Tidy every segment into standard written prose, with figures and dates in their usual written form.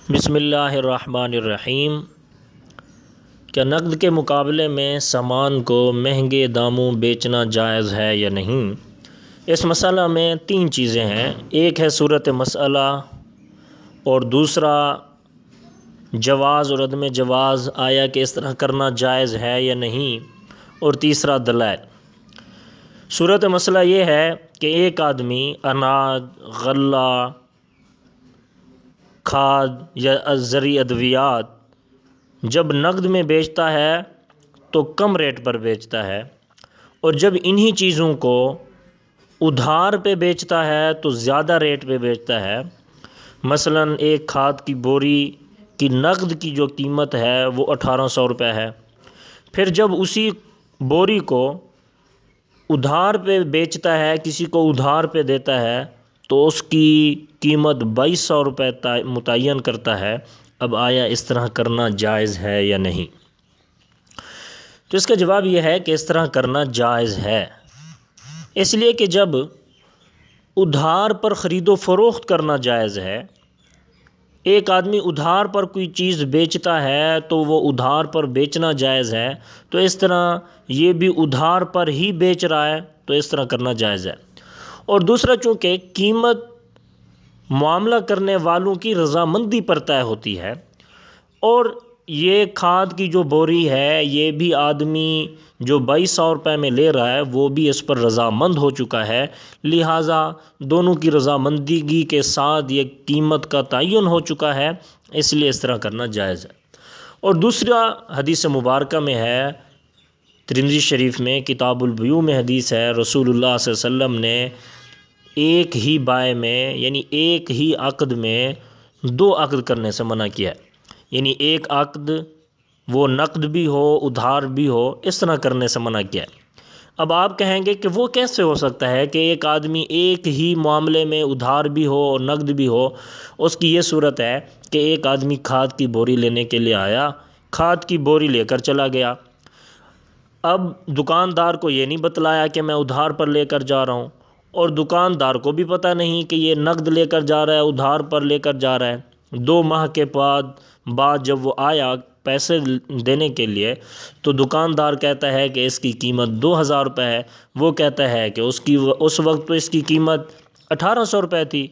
بسم اللہ الرحمن الرحیم۔ کیا نقد کے مقابلے میں سامان کو مہنگے داموں بیچنا جائز ہے یا نہیں؟ اس مسئلہ میں تین چیزیں ہیں۔ ایک ہے صورت مسئلہ، اور دوسرا جواز اور عدم جواز، آیا کہ اس طرح کرنا جائز ہے یا نہیں، اور تیسرا دلائل۔ صورت مسئلہ یہ ہے کہ ایک آدمی اناج، غلہ، کھاد یا زرعی ادویات جب نقد میں بیچتا ہے تو کم ریٹ پر بیچتا ہے، اور جب انہی چیزوں کو ادھار پہ بیچتا ہے تو زیادہ ریٹ پہ بیچتا ہے۔ مثلا ایک کھاد کی بوری کی نقد کی جو قیمت ہے وہ 1800 روپے ہے، پھر جب اسی بوری کو ادھار پہ بیچتا ہے، کسی کو ادھار پہ دیتا ہے، تو اس کی قیمت 2200 روپے متعین کرتا ہے۔ اب آیا اس طرح کرنا جائز ہے یا نہیں؟ تو اس کا جواب یہ ہے کہ اس طرح کرنا جائز ہے، اس لیے کہ جب ادھار پر خرید و فروخت کرنا جائز ہے، ایک آدمی ادھار پر کوئی چیز بیچتا ہے تو وہ ادھار پر بیچنا جائز ہے، تو اس طرح یہ بھی ادھار پر ہی بیچ رہا ہے تو اس طرح کرنا جائز ہے۔ اور دوسرا، چونکہ قیمت معاملہ کرنے والوں کی رضامندی پر طے ہوتی ہے، اور یہ کھاد کی جو بوری ہے یہ بھی آدمی جو 2200 روپے میں لے رہا ہے وہ بھی اس پر رضامند ہو چکا ہے، لہٰذا دونوں کی رضامندگی کے ساتھ یہ قیمت کا تعین ہو چکا ہے، اس لیے اس طرح کرنا جائز ہے۔ اور دوسرا حدیث مبارکہ میں ہے، ترمذی شریف میں کتاب البیوع میں حدیث ہے، رسول اللہ صلی اللہ علیہ وسلم نے ایک ہی بائع میں، یعنی ایک ہی عقد میں 2 عقد کرنے سے منع کیا ہے، یعنی ایک عقد وہ نقد بھی ہو ادھار بھی ہو، اس طرح کرنے سے منع کیا ہے۔ اب آپ کہیں گے کہ وہ کیسے ہو سکتا ہے کہ ایک آدمی ایک ہی معاملے میں ادھار بھی ہو اور نقد بھی ہو؟ اس کی یہ صورت ہے کہ ایک آدمی کھاد کی بوری لینے کے لیے آیا، کھاد کی بوری لے کر چلا گیا، اب دکاندار کو یہ نہیں بتلایا کہ میں ادھار پر لے کر جا رہا ہوں، اور دکاندار کو بھی پتہ نہیں کہ یہ نقد لے کر جا رہا ہے ادھار پر لے کر جا رہا ہے۔ 2 ماہ کے بعد جب وہ آیا پیسے دینے کے لیے تو دکاندار کہتا ہے کہ اس کی قیمت 2000 روپے ہے، وہ کہتا ہے کہ اس وقت تو اس کی قیمت 1800 روپے تھی۔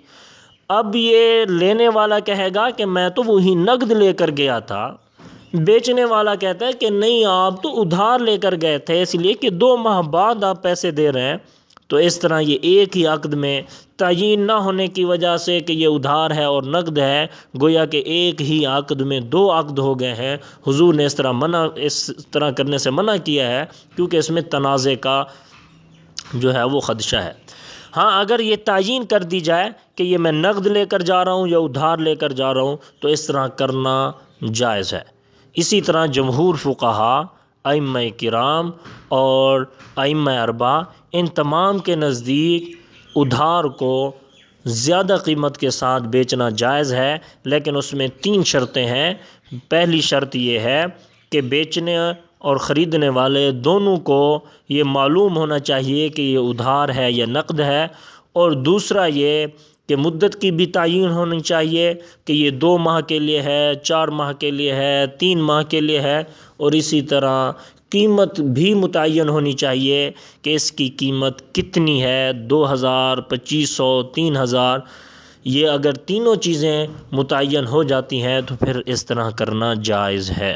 اب یہ لینے والا کہے گا کہ میں تو وہی نقد لے کر گیا تھا، بیچنے والا کہتا ہے کہ نہیں آپ تو ادھار لے کر گئے تھے، اس لیے کہ 2 ماہ بعد آپ پیسے دے رہے ہیں۔ تو اس طرح یہ ایک ہی عقد میں تعین نہ ہونے کی وجہ سے کہ یہ ادھار ہے اور نقد ہے، گویا کہ ایک ہی عقد میں 2 عقد ہو گئے ہیں۔ حضور نے اس طرح کرنے سے منع کیا ہے، کیونکہ اس میں تنازع کا جو ہے وہ خدشہ ہے۔ ہاں، اگر یہ تعین کر دی جائے کہ یہ میں نقد لے کر جا رہا ہوں یا ادھار لے کر جا رہا ہوں تو اس طرح کرنا جائز ہے۔ اسی طرح جمہور فقہا، ائمہ کرام اور ائمہ اربعہ، ان تمام کے نزدیک ادھار کو زیادہ قیمت کے ساتھ بیچنا جائز ہے، لیکن اس میں 3 شرطیں ہیں۔ پہلی شرط یہ ہے کہ بیچنے اور خریدنے والے دونوں کو یہ معلوم ہونا چاہیے کہ یہ ادھار ہے یا نقد ہے، اور دوسرا یہ کہ مدت کی بھی تعین ہونی چاہیے کہ یہ 2 ماہ کے لیے ہے، 4 ماہ کے لیے ہے، 3 ماہ کے لیے ہے، اور اسی طرح قیمت بھی متعین ہونی چاہیے کہ اس کی قیمت کتنی ہے، 2000، 2500، 3000۔ یہ اگر تینوں چیزیں متعین ہو جاتی ہیں تو پھر اس طرح کرنا جائز ہے۔